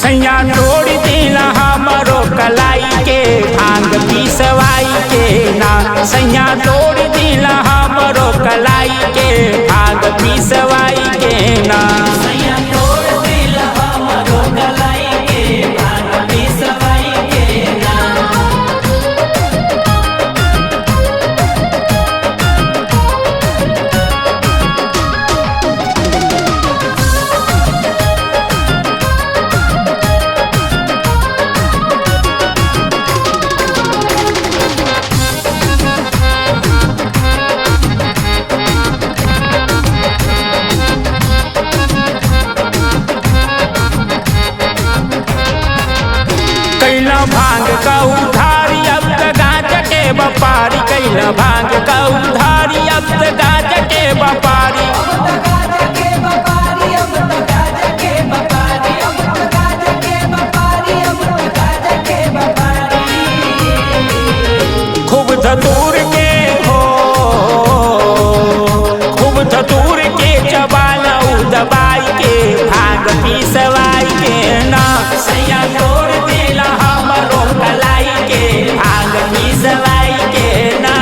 सैया तोड़ दिला हमरो कलाई के भांग पिसवाई के ना। सैया तोड़ दिला हमरो कलाई के भांग पिसवाई के ना। सैया तोड़ दिला हमरो कलाई के भांग पिसवाई के ना। कैला भांग का उधारी अब तक गाज के व्यापारी। कैला भांग का उधारी अब तक गाज के व्यापारी। खूब धतूर के हो, खूब धतूर के चबाला दबाई के भांग पिसवाई के ना। सैया तोड़ दिला हमरो कलाई के भांग पिसवाई के ना।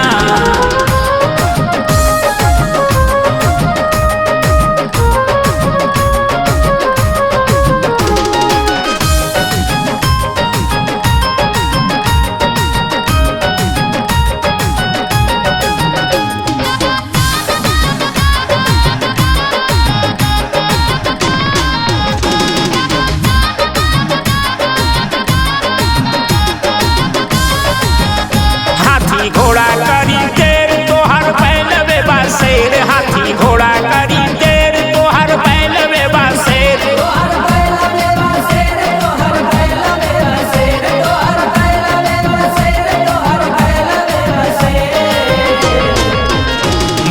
हाथी घोड़ा करी देर तोहर बैलवे बा शेर। हाथी घोड़ा करी देर तोहर बैलवे बा शेर।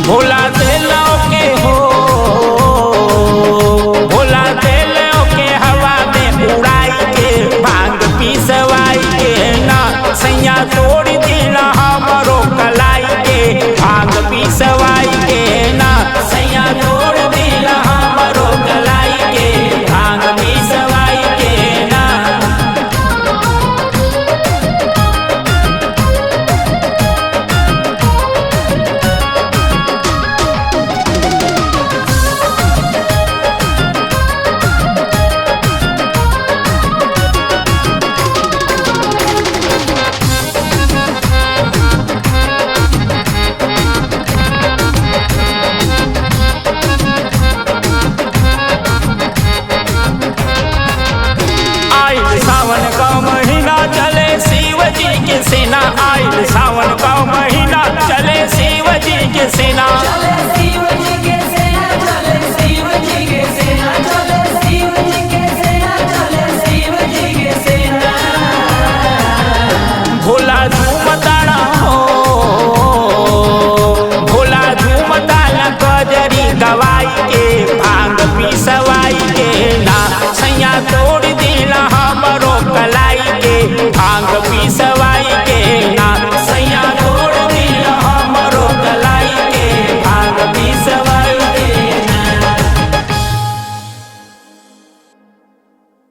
भोला देलो के हो, भोला देलो के हवा में उड़ाई के भांग पिसवाई के ना। सैया तोड़ दिला हमरो कलाई के भांग पिसवाई के ना। सैया तोड़ दिला हमरो कलाई के भांग पिसवाई के ना। आइल सावन का महीना चले शिव जी के सेना। आइल सावन का महीना चले शिव जी के सेना।